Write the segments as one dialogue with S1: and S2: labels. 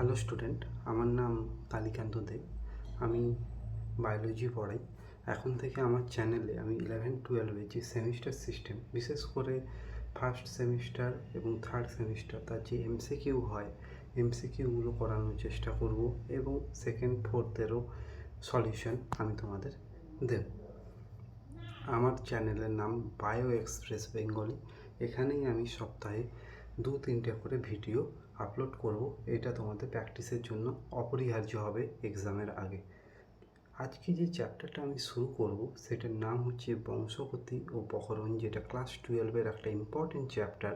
S1: Hello student, আমার নাম কালীকান্ত দেব। আমি বায়োলজি পড়াই। এখন থেকে আমার চ্যানেলে আমি 11-12 যে সেমিস্টার সিস্টেম, বিশেষ করে ফার্স্ট সেমিস্টার এবং থার্ড সেমিস্টার তার যে এমসিকিউ হয়, এমসিকিউগুলো করানোর চেষ্টা করব এবং সেকেন্ড ফোর্থেরও সলিউশন আমি তোমাদের দেব। আমার চ্যানেলের নাম বায়ো এক্সপ্রেস বেঙ্গলি। এখানেই আমি সপ্তাহে 2-3টে করে ভিডিও আপলোড করব। এটা তোমাদের প্র্যাকটিসের জন্য অপরিহার্য হবে এক্সামের আগে। আজকে যে চ্যাপ্টারটা আমি শুরু করব সেটার নাম হচ্ছে বংশগতি ও প্রকরণ, যেটা ক্লাস 12-এর একটা ইম্পর্টেন্ট চ্যাপ্টার,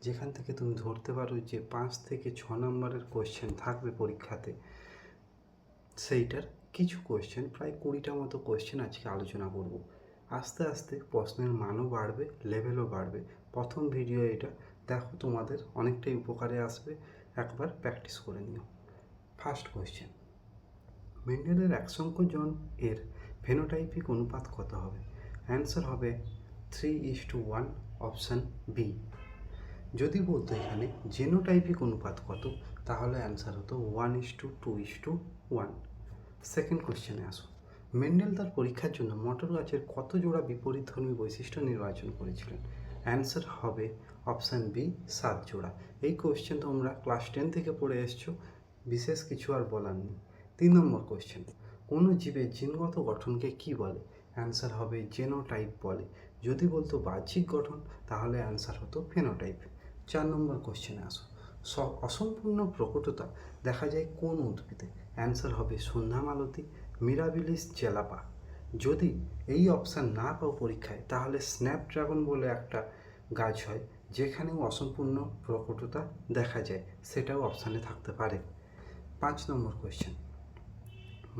S1: যেখান থেকে তুমি ধরতে পারো যে 5 থেকে 6 নম্বরের কোয়েশ্চেন থাকবে পরীক্ষাতে। সেইটার কিছু কোয়েশ্চেন, প্রায় 20টা মতো কোয়েশ্চেন আজকে আলোচনা করব। আস্তে আস্তে প্রশ্নের মানও বাড়বে, লেভেলও বাড়বে। প্রথম ভিডিও এটা, দেখো তোমাদের অনেকটাই উপকারে আসবে, একবার প্র্যাকটিস করে নিও। ফার্স্ট কোয়েশ্চেন, মেন্ডেলের একসংখ্যজন এর ফেনোটাইপিক অনুপাত কত হবে? অ্যান্সার হবে 3:1, অপশান বি। যদি বলতো এখানে জেনোটাইপিক অনুপাত কত, তাহলে অ্যান্সার হতো 1:2:1। সেকেন্ড কোয়েশ্চেনে আসো, মেন্ডেল তার পরীক্ষার জন্য মটর গাছের কত জোড়া বিপরীতধর্মী বৈশিষ্ট্য নির্বাচন করেছিলেন? অ্যান্সার হবে অপশান বি, 7 জোড়া। এই কোয়েশ্চেন তোমরা ক্লাস 10 থেকে পড়ে এসছো, বিশেষ কিছু আর বলার নেই। 3 নম্বর কোয়েশ্চেন, কোনো জীবের জিনগত গঠনকে কি বলে? অ্যান্সার হবে জেনোটাইপ বলে। যদি বলতো বাহ্যিক গঠন, তাহলে অ্যান্সার হতো ফেনোটাইপ। 4 নম্বর কোয়েশ্চেনে আসো, অসম্পূর্ণ প্রকটতা দেখা যায় কোন উদ্ভিদে? অ্যান্সার হবে সন্ধ্যামালতী, মিরাবিলিস জেলাপা। যদি এই অপশান না পাও পরীক্ষায়, তাহলে স্ন্যাপড্রাগন বলে একটা গাছ হয় যেখানেও অসম্পূর্ণ প্রকটতা দেখা যায়, সেটাও অপশানে থাকতে পারে। 5 নম্বর কোয়েশ্চেন,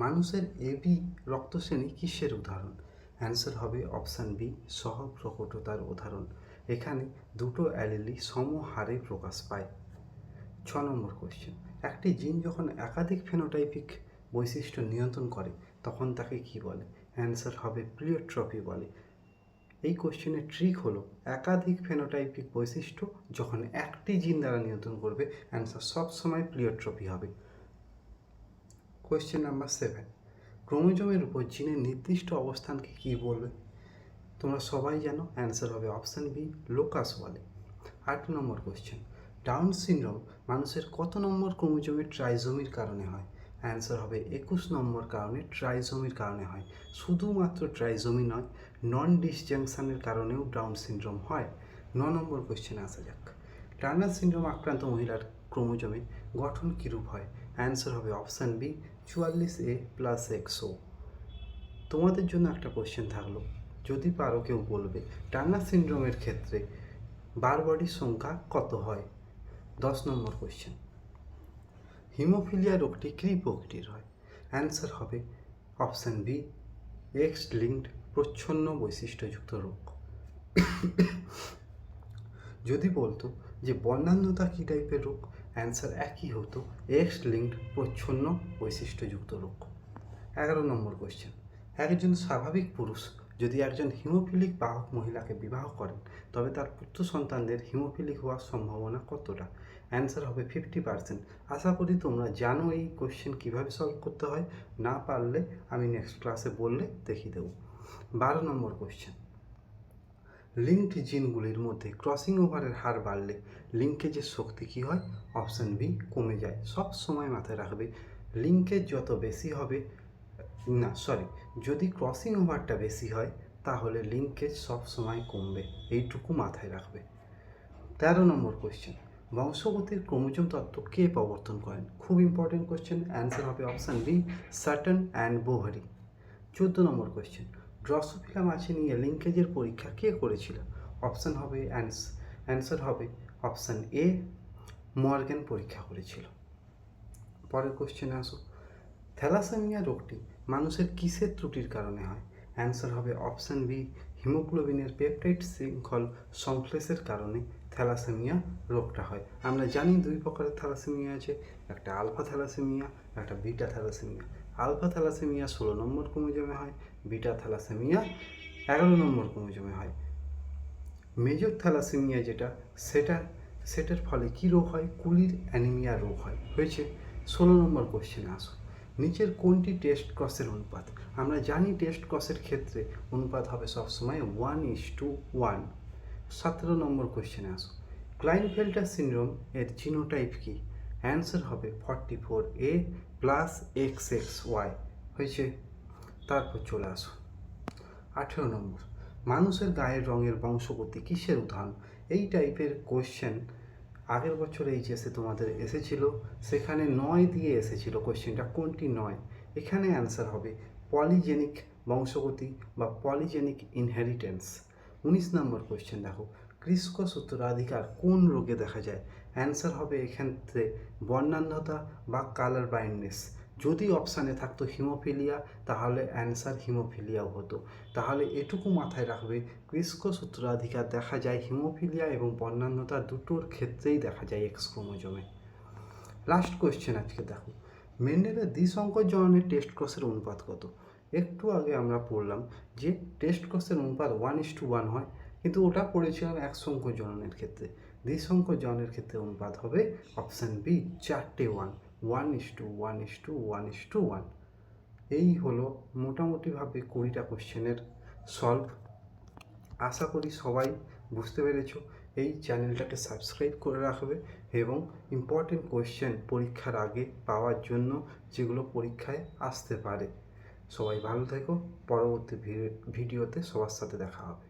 S1: মানুষের এবি রক্তশ্রেণী কিসের উদাহরণ? অ্যান্সার হবে অপশান বি, সহপ্রকটতার উদাহরণ। এখানে দুটো অ্যালিলি সমহারে প্রকাশ পায়। 6 নম্বর কোয়েশ্চেন, একটি জিন যখন একাধিক ফেনোটাইপিক বৈশিষ্ট্য নিয়ন্ত্রণ করে তখন তাকে কি বলে? অ্যান্সার হবে প্লিওট্রপি বলে। এই কোয়েশ্চেনের ট্রিক হলো একাধিক ফেনোটাইপিক বৈশিষ্ট্য যখন একটি জিন দ্বারা নিয়ন্ত্রণ করবে, অ্যান্সার সবসময় প্লিওট্রপি হবে। কোয়েশ্চেন নাম্বার 7, ক্রোমোজোমের উপর জিনের নির্দিষ্ট অবস্থানকে কী বলবে? তোমরা সবাই জানো, অ্যান্সার হবে অপশান বি, লোকাস বলে। 8 নম্বর কোয়েশ্চেন, ডাউন সিনড্রোম মানুষের কত নম্বর ক্রোমোজোমের ট্রাইজোমির কারণে হয়? অ্যান্সার হবে 21 নম্বর কারণে, ট্রাইজোমির কারণে হয়। শুধুমাত্র ট্রাইজোমি নয়, নন ডিসজাংশনের কারণেও ডাউন সিনড্রোম হয়। 9 নম্বর কোয়েশ্চেনে আসা যাক, টার্নার সিনড্রোম আক্রান্ত মহিলার ক্রোমোজোমে গঠন কীরূপ হয়? অ্যান্সার হবে অপশান বি, 44A + XO। তোমাদের জন্য একটা কোয়েশ্চেন থাকলো, যদি পারো কেউ বলবে টার্নার সিনড্রোমের ক্ষেত্রে বারবডির সংখ্যা কত হয়? 10 নম্বর কোয়েশ্চেন, হিমোফিলিয়া রোগটি কী প্রকৃতির হয়? অ্যান্সার হবে অপশান বি, এক্স লিঙ্কড প্রচ্ছন্ন বৈশিষ্ট্যযুক্ত রোগ। যদি বলতো যে বর্ণাঢ্যতা কী টাইপের রোগ, অ্যান্সার একই হতো, এক্স লিঙ্কড প্রচ্ছন্ন বৈশিষ্ট্যযুক্ত রোগ। 11 নম্বর কোয়েশ্চেন, একজন স্বাভাবিক পুরুষ যদি একজন হিমোফিলিক বাহক মহিলাকে বিবাহ করেন, তবে তার পুত্র সন্তানদের হিমোফিলিক হওয়ার সম্ভাবনা কতটা? অ্যান্সার হবে 50%। আশা করি তোমরা জানো এই কোয়েশ্চেন কীভাবে সলভ করতে হয়। না পারলে আমি নেক্সট ক্লাসে বললে দেখিয়ে দেবো। 12 নম্বর কোয়েশ্চেন, লিঙ্কড জিনগুলির মধ্যে ক্রসিং ওভারের হার বাড়লে লিঙ্কেজের শক্তি কী হয়? অপশান বি, কমে যায়। সব সময় মাথায় রাখবে, লিঙ্কেজ যত বেশি হবে, যদি ক্রসিং ওভারটা বেশি হয় তাহলে লিঙ্কেজ সব সময় কমবে, এইটুকু মাথায় রাখবে। 13 নম্বর কোয়েশ্চেন, বংশগতির ক্রোমোজোম তত্ত্ব কে প্রবর্তন করেন? খুব ইম্পর্টেন্ট কোয়েশ্চেন, অ্যান্সার হবে option B, Sutton and Boveri. 14 number question, Drosophila মাছি নিয়ে লিঙ্কেজের পরীক্ষা কে করেছিল? অপশান হবে অ্যান্সার হবে অপশান এ, মর্গ্যান পরীক্ষা করেছিল। পরের কোয়েশ্চেনে আসো, থ্যালাসেমিয়া রোগটি মানুষের কিসের ত্রুটির কারণে হয়? অ্যান্সার হবে অপশান বি, হিমোগ্লোবিনের পেপটাইড শৃঙ্খল সংশ্লেষের কারণে থ্যালাসেমিয়া রোগটা হয়। আমরা জানি 2 প্রকারের থ্যালাসেমিয়া আছে, একটা আলফা থ্যালাসেমিয়া, একটা বিটা থ্যালাসেমিয়া। আলফা থ্যালাসেমিয়া 16 নম্বর ক্রোমোজোমে হয়, বিটা থ্যালাসেমিয়া 11 নম্বর ক্রোমোজোমে হয়। মেজর থ্যালাসেমিয়া যেটা, সেটার ফলে কী রোগ হয়? কুলির অ্যানিমিয়া রোগ হয়। হয়েছে, 16 নম্বর কোশ্চেনে আসো। নিচের কোনটি টেস্ট ক্রসের অনুপাত? আমরা জানি টেস্ট ক্রসের ক্ষেত্রে অনুপাত হবে সবসময় 1:1। 17 নম্বর কোশ্চেনে আসো। ক্লাইনফেল্টার সিনড্রোম এর জিনোটাইপ কি? অ্যান্সার হবে 44A প্লাস XXY। হয়েছে? তারপর চলে আসো 18 নম্বর। মানুষের গায়ের রঙের বংশগতি কিসের উদাহরণ? এই টাইপের কোশ্চেন আগের বছর এইচএসে তোমাদের এসেছিল, সেখানে 9 দিয়ে এসেছিল কোশ্চেনটা। কোনটি 9? এখানে অ্যান্সার হবে পলিজেনিক বংশগতি বা পলিজেনিক ইনহেরিটেন্স। 19 নম্বর কোশ্চেন দেখো, ক্রিস্কস উত্তরাধিকার কোন রোগে দেখা যায়? অ্যান্সার হবে এক্ষেত্রে বর্ণান্ধতা বা কালার ব্লাইন্ডনেস। যদি অপশানে থাকতো হিমোফিলিয়া তাহলে অ্যান্সার হিমোফিলিয়াও হতো। তাহলে এটুকু মাথায় রাখবে, ক্রিস্কস উত্তরাধিকার দেখা যায় হিমোফিলিয়া এবং বর্ণান্ধতা দুটোর ক্ষেত্রেই দেখা যায় এক্স ক্রোমোজোমে। লাস্ট কোশ্চেন আজকে দেখো, মেন্ডেলের দ্বিসংকর জননের টেস্ট ক্রসের অনুপাত কত? একটু আগে আমরা পড়লাম যে টেস্ট ক্রসের অনুপাত 1:1 হয়, কিন্তু ওটা পড়েছিলাম এক সংখ্যক জননের ক্ষেত্রে। দ্বিসংকর জননের ক্ষেত্রে অনুপাত হবে অপশান বি 4টে 1, 1:1:1:1। এই হলো মোটামুটিভাবে 20টা কোশ্চেনের সলভ। আশা করি সবাই বুঝতে পেরেছো। এই চ্যানেলটাকে সাবস্ক্রাইব করে রাখবে এবং ইম্পর্টেন্ট কোশ্চেন পরীক্ষার আগে পাওয়ার জন্য, যেগুলো পরীক্ষায় আসতে পারে। সবাই ভালো থেকো। পরবর্তী ভিডিওতে সবার সাথে দেখা হবে।